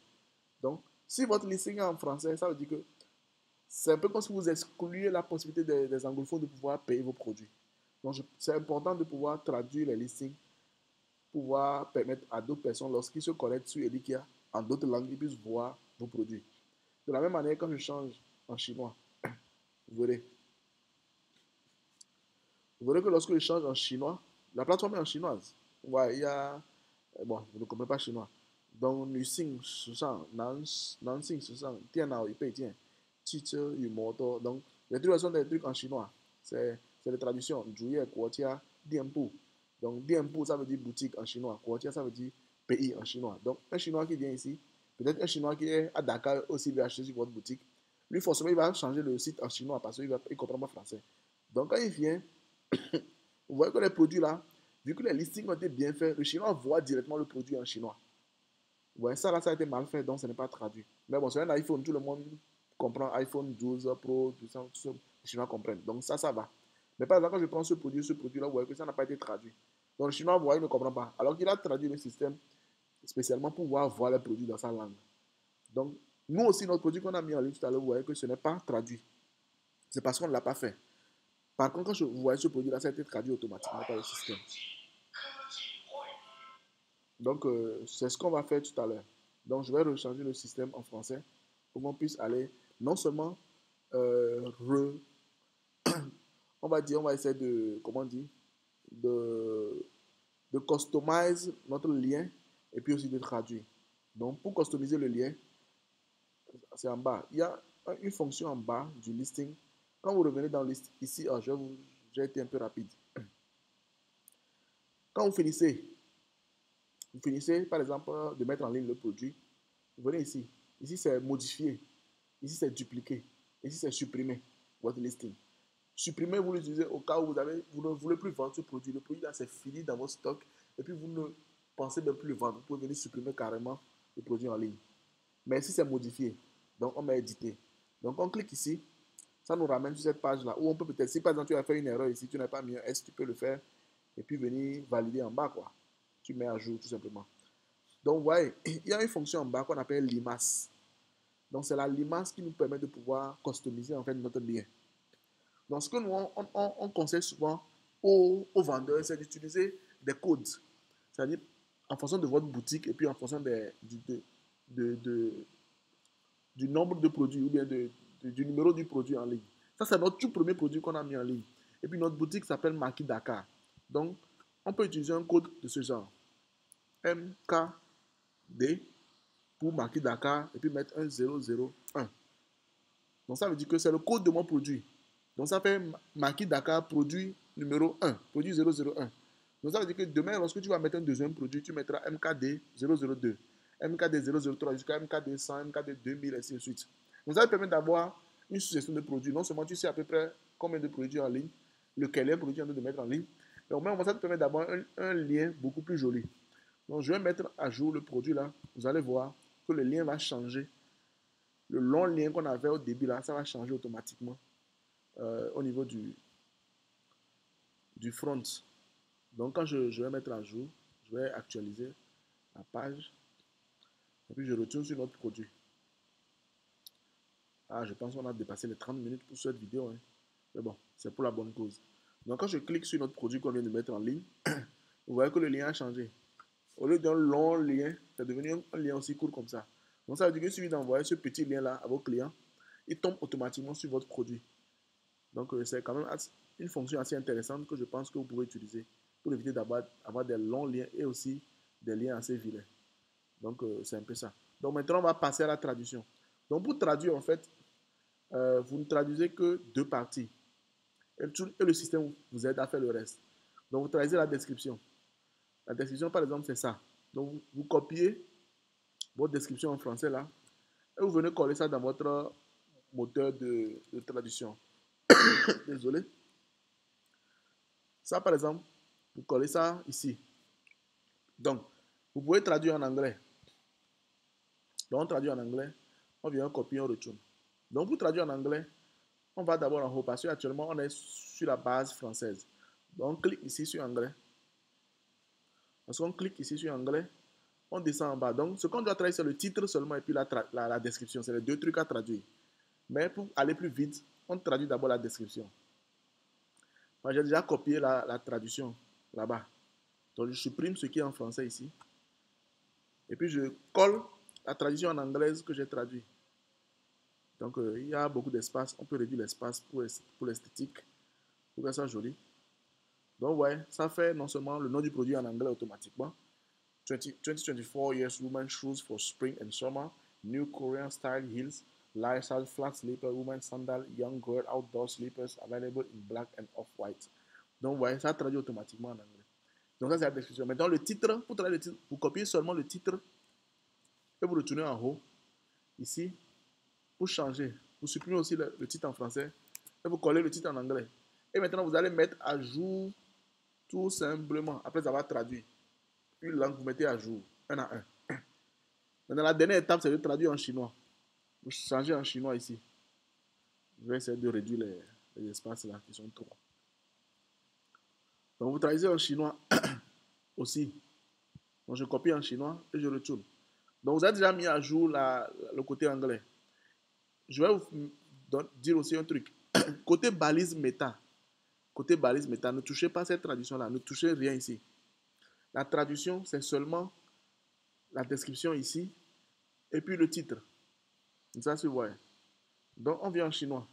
Donc, si votre listing est en français, ça veut dire que c'est un peu comme si vous excluez la possibilité des anglophones de pouvoir payer vos produits. Donc, c'est important de pouvoir traduire les listings, pouvoir permettre à d'autres personnes, lorsqu'ils se connectent sur Elikia, en d'autres langues, ils puissent voir vos produits. De la même manière, quand je change en chinois, vous verrez. Vous verrez que lorsque je change en chinois, la plateforme est en chinoise. Ouais, il y a. Bon, vous ne comprenez pas chinois. Donc,女性时尚，男性时尚，电脑与配件，汽车与摩托。Donc, les trucs sont des trucs en chinois. C'est les traductions. 主页国家店铺. Donc, 店铺, ça veut dire boutique en chinois. 国家, ça veut dire pays en chinois. Donc, un chinois qui vient ici, peut-être un chinois qui est à Dakar aussi veut acheter sur votre boutique. Lui, forcément, il va changer le site en chinois parce qu'il ne comprend pas français. Donc, quand il vient, vous voyez que les produits là, vu que les listings ont été bien faits, le chinois voit directement le produit en chinois. Vous voyez, ça là, ça a été mal fait, donc ce n'est pas traduit. Mais bon, sur un iPhone, tout le monde comprend iPhone 12 Pro, tout ça, les chinois comprennent. Donc ça va. Mais par exemple, quand je prends ce produit-là, vous voyez que ça n'a pas été traduit. Donc le chinois voit, il ne comprend pas. Alors qu'il a traduit le système spécialement pour pouvoir voir les produits dans sa langue. Donc, nous aussi, notre produit qu'on a mis en ligne tout à l'heure, vous voyez que ce n'est pas traduit. C'est parce qu'on ne l'a pas fait. Par contre, quand vous voyez ce produit-là, ça a été traduit automatiquement par le système. Donc, c'est ce qu'on va faire tout à l'heure. Donc, je vais rechanger le système en français pour qu'on puisse aller non seulement re, on va dire, on va essayer de, comment dire, de, de customize notre lien et puis aussi de traduire. Donc, pour customiser le lien, c'est en bas. Il y a une fonction en bas du listing. Quand vous revenez dans list, ici, j'ai été un peu rapide. Quand vous finissez par exemple de mettre en ligne le produit, vous venez ici. Ici, c'est modifier. Ici, c'est dupliquer. Ici, c'est supprimer votre listing. Supprimer, vous l'utilisez au cas où vous ne voulez plus vendre ce produit. Le produit là, c'est fini dans votre stock. Et puis, vous ne pensez même plus le vendre. Vous pouvez venir supprimer carrément le produit en ligne. Mais ici, c'est modifier. Donc, on met éditer. Donc, on clique ici. Ça nous ramène sur cette page-là où on peut peut-être, si par exemple tu as fait une erreur ici, tu n'as pas mis un S, tu peux le faire et puis venir valider en bas, quoi. Tu mets à jour tout simplement. Donc, vous voyez, il y a une fonction en bas qu'on appelle limace. Donc, c'est la limace qui nous permet de pouvoir customiser en fait notre lien. Donc, ce que nous, on conseille souvent aux vendeurs, c'est d'utiliser des codes. C'est-à-dire, en fonction de votre boutique et puis en fonction du nombre de produits ou bien du numéro du produit en ligne. Ça, c'est notre tout premier produit qu'on a mis en ligne. Et puis, notre boutique s'appelle Marquis Dakar. Donc, on peut utiliser un code de ce genre. MKD pour Marquis Dakar et puis mettre un 001. Donc, ça veut dire que c'est le code de mon produit. Donc, ça fait Marquis Dakar produit numéro 1, produit 001. Donc, ça veut dire que demain, lorsque tu vas mettre un deuxième produit, tu mettras MKD 002, MKD 003 jusqu'à MKD 100, MKD 2000, et ainsi de suite. Donc, ça te permet d'avoir une succession de produits. Non seulement tu sais à peu près combien de produits en ligne, lequel est le produit en train de mettre en ligne, mais au moins, ça te permet d'avoir un lien beaucoup plus joli. Donc, je vais mettre à jour le produit là. Vous allez voir que le lien va changer. Le long lien qu'on avait au début là, ça va changer automatiquement au niveau du front. Donc, quand je vais mettre à jour, je vais actualiser la page. Et puis, je retourne sur notre produit. Ah, je pense qu'on a dépassé les 30 minutes pour cette vidéo. Hein. Mais bon, c'est pour la bonne cause. Donc, quand je clique sur notre produit qu'on vient de mettre en ligne, vous voyez que le lien a changé. Au lieu d'un long lien, c'est devenu un lien aussi court comme ça. Donc, ça veut dire qu'il suffit d'envoyer ce petit lien-là à vos clients. Il tombe automatiquement sur votre produit. Donc, c'est quand même une fonction assez intéressante que je pense que vous pouvez utiliser pour éviter d'avoir des longs liens et aussi des liens assez vilains. Donc, c'est un peu ça. Donc, maintenant, on va passer à la traduction. Donc, pour traduire, en fait, vous ne traduisez que deux parties. Et le système vous aide à faire le reste. Donc, vous traduisez la description. La description, par exemple, c'est ça. Donc, vous copiez votre description en français là et vous venez coller ça dans votre moteur de traduction. Désolé. Ça, par exemple, vous collez ça ici. Donc, vous pouvez traduire en anglais. Donc, on traduit en anglais, on vient copier, on retourne. Donc, pour traduire en anglais, on va d'abord en haut parce qu'actuellement, on est sur la base française. Donc, on clique ici sur anglais. Parce qu'on clique ici sur anglais, on descend en bas. Donc, ce qu'on doit traduire, c'est le titre seulement et puis la description. C'est les deux trucs à traduire. Mais pour aller plus vite, on traduit d'abord la description. Moi, j'ai déjà copié la traduction là-bas. Donc, je supprime ce qui est en français ici. Et puis, je colle la traduction en anglaise que j'ai traduit. Donc, il y a beaucoup d'espace. On peut réduire l'espace pour l'esthétique, pour que ça soit joli. Donc, ouais, ça fait non seulement le nom du produit en anglais automatiquement. 2024 years women shoes for spring and summer. New Korean style heels. Lifestyle flat slipper, women sandal, young girl outdoor slippers available in black and off-white. Donc, ouais, ça traduit automatiquement en anglais. Donc, ça, c'est la description. Maintenant, le titre, pour traduire le titre, vous copiez seulement le titre et vous le tournez en haut. Ici, pour changer, vous supprimez aussi le titre en français et vous collez le titre en anglais. Et maintenant, vous allez mettre à jour tout simplement, après avoir traduit une langue, vous mettez à jour, un à un. Maintenant, la dernière étape, c'est de traduire en chinois. Vous changez en chinois ici. Je vais essayer de réduire les espaces là qui sont trop. Donc, vous traduisez en chinois aussi. Donc, je copie en chinois et je retourne. Donc, vous avez déjà mis à jour le côté anglais. Je vais vous dire aussi un truc. Côté balise méta, ne touchez pas cette traduction-là. Ne touchez rien ici. La traduction, c'est seulement la description ici et puis le titre. Ça, c'est vrai. Donc, on vient en chinois.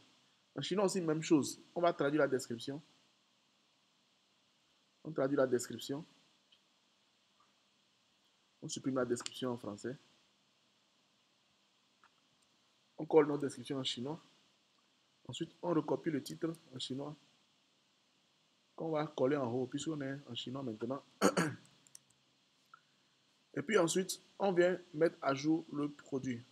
En chinois aussi, même chose. On va traduire la description. On traduit la description. On supprime la description en français. On colle notre description en chinois. Ensuite, on recopie le titre en chinois. Qu'on va coller en haut, puisqu'on est en chinois maintenant. Et puis ensuite, on vient mettre à jour le produit.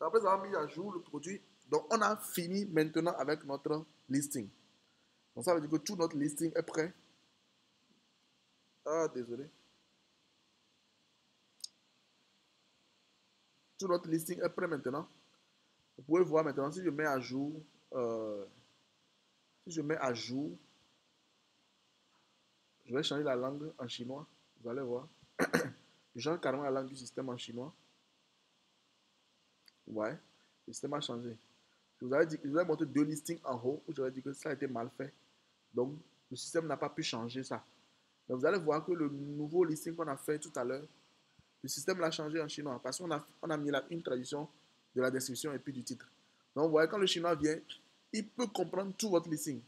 Après avoir mis à jour le produit, donc on a fini maintenant avec notre listing. Donc ça veut dire que tout notre listing est prêt. Ah, désolé. Tout notre listing est prêt maintenant. Vous pouvez voir maintenant si je mets à jour, euh, si je mets à jour, je vais changer la langue en chinois. Vous allez voir. Je change carrément la langue du système en chinois. Ouais, le système a changé. Je vous ai montré deux listings en haut où j'aurais dit que ça a été mal fait. Donc, le système n'a pas pu changer ça. Donc, vous allez voir que le nouveau listing qu'on a fait tout à l'heure, le système l'a changé en chinois parce qu'on a mis une traduction de la description et puis du titre. Donc, vous voyez, quand le chinois vient, il peut comprendre tout votre listing.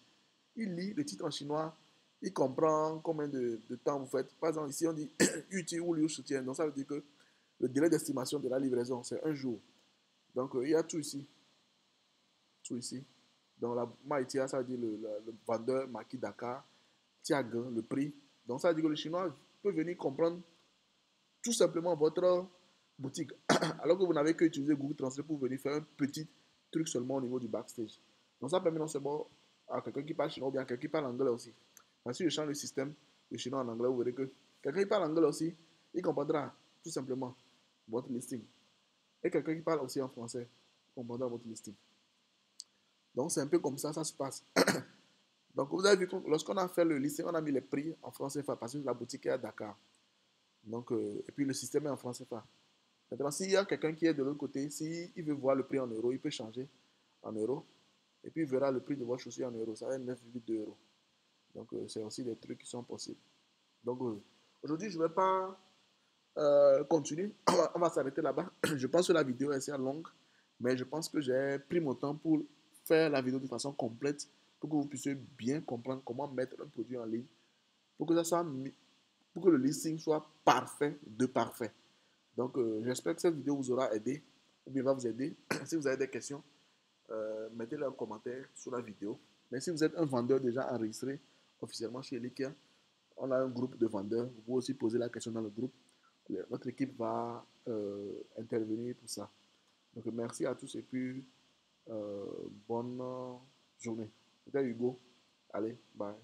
Il lit le titre en chinois, il comprend combien de temps vous faites. Par exemple, ici, on dit Uti ou Liu soutien. Donc, ça veut dire que le délai d'estimation de la livraison, c'est un jour. Donc, il y a tout ici. Tout ici. Donc, la Maïtia, ça veut dire le vendeur, Maki Dakar, Tiagan, le prix. Donc, ça veut dire que le chinois peut venir comprendre tout simplement votre boutique. Alors que vous n'avez que utiliser Google Translate pour venir faire un petit truc seulement au niveau du backstage. Donc, ça permet non seulement à quelqu'un qui parle chinois ou bien à quelqu'un qui parle anglais aussi. Parce que si je change le système de chinois en anglais, vous verrez que quelqu'un qui parle anglais aussi, il comprendra tout simplement votre listing. Et quelqu'un qui parle aussi en français comprendra votre listing. Donc, c'est un peu comme ça se passe. Donc, vous avez vu que lorsqu'on a fait le listing, on a mis les prix en francs CFA parce que la boutique est à Dakar. Donc, et puis le système est en francs CFA. Maintenant, s'il y a quelqu'un qui est de l'autre côté, s'il veut voir le prix en euros, il peut changer en euros. Et puis, il verra le prix de votre chaussure en euros. Ça va être 9,2 euros. Donc, c'est aussi des trucs qui sont possibles. Donc, aujourd'hui, je ne vais pas continuer. On va s'arrêter là-bas. Je pense que la vidéo est assez longue. Mais je pense que j'ai pris mon temps pour faire la vidéo de façon complète pour que vous puissiez bien comprendre comment mettre un produit en ligne pour que, ça soit, pour que le listing soit parfait de parfait. Donc, j'espère que cette vidéo vous aura aidé ou bien va vous aider. Si vous avez des questions, mettez-les en commentaire sous la vidéo. Mais si vous êtes un vendeur déjà enregistré officiellement chez Likea, on a un groupe de vendeurs. Vous pouvez aussi poser la question dans le groupe. Notre équipe va intervenir pour ça. Donc, merci à tous et puis bonne journée. C'était Hugo. Allez, bye.